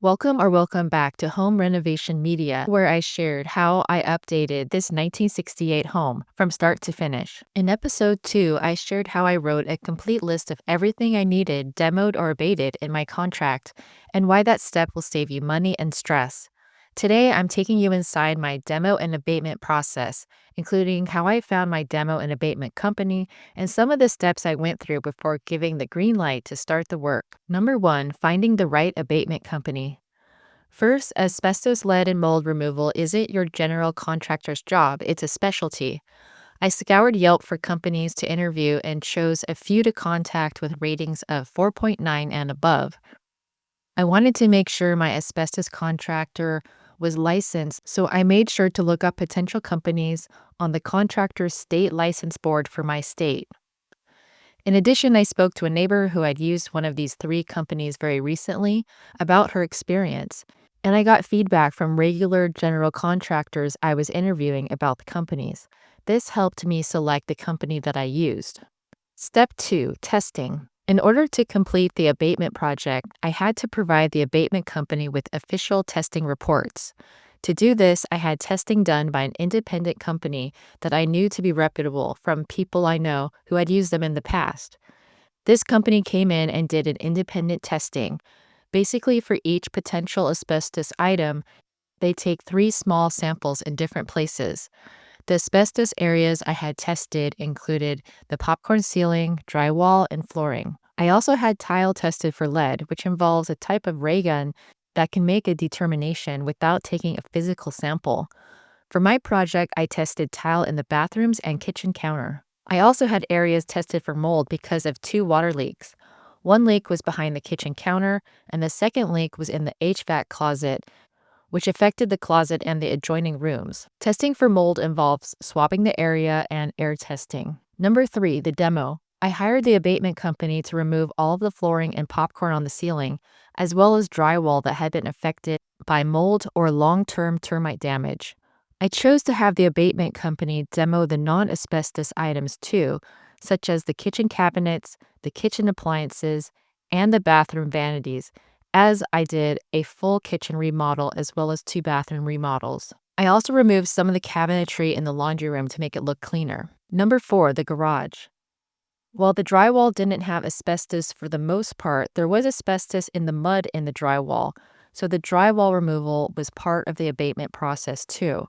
Welcome back to Home Renovation Media, where I shared how I updated this 1968 home from start to finish. In episode 2, I shared how I wrote a complete list of everything I needed demoed or abated in my contract and why that step will save you money and stress. Today, I'm taking you inside my demo and abatement process, including how I found my demo and abatement company and some of the steps I went through before giving the green light to start the work. Number 1, finding the right abatement company. First, asbestos, lead, and mold removal isn't your general contractor's job, it's a specialty. I scoured Yelp for companies to interview and chose a few to contact with ratings of 4.9 and above. I wanted to make sure my asbestos contractor was licensed, so I made sure to look up potential companies on the contractor's state license board for my state. In addition, I spoke to a neighbor who had used one of these three companies very recently about her experience, and I got feedback from regular general contractors I was interviewing about the companies. This helped me select the company that I used. Step 2, testing. In order to complete the abatement project, I had to provide the abatement company with official testing reports. To do this, I had testing done by an independent company that I knew to be reputable from people I know who had used them in the past. This company came in and did an independent testing. Basically, for each potential asbestos item, they take 3 small samples in different places. The asbestos areas I had tested included the popcorn ceiling, drywall, and flooring. I also had tile tested for lead, which involves a type of ray gun that can make a determination without taking a physical sample. For my project, I tested tile in the bathrooms and kitchen counter. I also had areas tested for mold because of 2 water leaks. One leak was behind the kitchen counter, and the second leak was in the HVAC closet, which affected the closet and the adjoining rooms. Testing for mold involves swabbing the area and air testing. Number 3, the demo. I hired the abatement company to remove all of the flooring and popcorn on the ceiling, as well as drywall that had been affected by mold or long-term termite damage. I chose to have the abatement company demo the non-asbestos items too, such as the kitchen cabinets, the kitchen appliances, and the bathroom vanities, as I did a full kitchen remodel as well as 2 bathroom remodels. I also removed some of the cabinetry in the laundry room to make it look cleaner. Number 4, the garage. While the drywall didn't have asbestos for the most part, there was asbestos in the mud in the drywall, so the drywall removal was part of the abatement process too.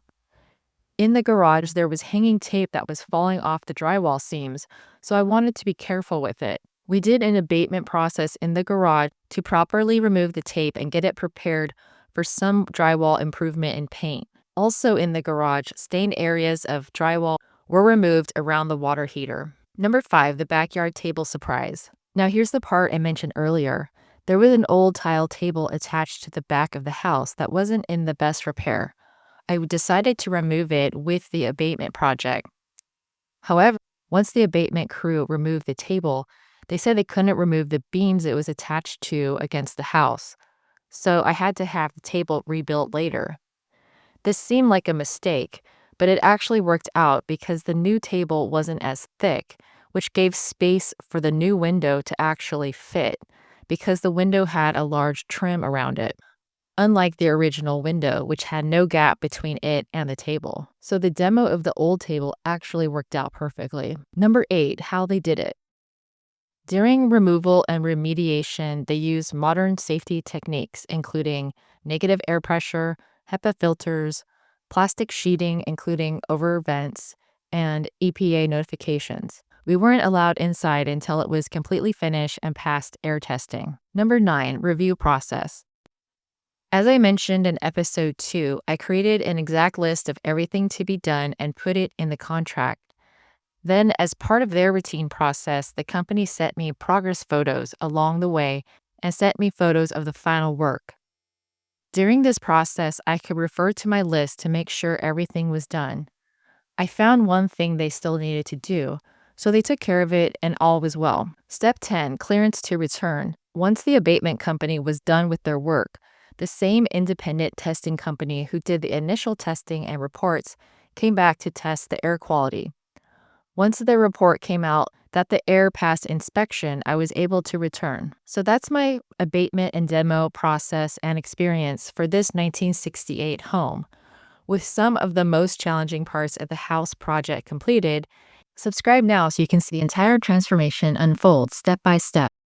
In the garage, there was hanging tape that was falling off the drywall seams, so I wanted to be careful with it. We did an abatement process in the garage to properly remove the tape and get it prepared for some drywall improvement in paint. Also in the garage, stained areas of drywall were removed around the water heater. Number 5, the backyard table surprise. Now here's the part I mentioned earlier. There was an old tile table attached to the back of the house that wasn't in the best repair. I decided to remove it with the abatement project. However, once the abatement crew removed the table, they said they couldn't remove the beams it was attached to against the house, so I had to have the table rebuilt later. This seemed like a mistake, but it actually worked out because the new table wasn't as thick, which gave space for the new window to actually fit, because the window had a large trim around it, unlike the original window, which had no gap between it and the table. So the demo of the old table actually worked out perfectly. Number 8, how they did it. During removal and remediation, they used modern safety techniques, including negative air pressure, HEPA filters, plastic sheeting, including over vents, and EPA notifications. We weren't allowed inside until it was completely finished and passed air testing. Number 9, review process. As I mentioned in episode 2, I created an exact list of everything to be done and put it in the contract. Then, as part of their routine process, the company sent me progress photos along the way and sent me photos of the final work. During this process, I could refer to my list to make sure everything was done. I found one thing they still needed to do, so they took care of it and all was well. Step 10, clearance to return. Once the abatement company was done with their work, the same independent testing company who did the initial testing and reports came back to test the air quality. Once the report came out, that the air passed inspection, I was able to return. So that's my abatement and demo process and experience for this 1968 home. With some of the most challenging parts of the house project completed, subscribe now so you can see the entire transformation unfold step by step.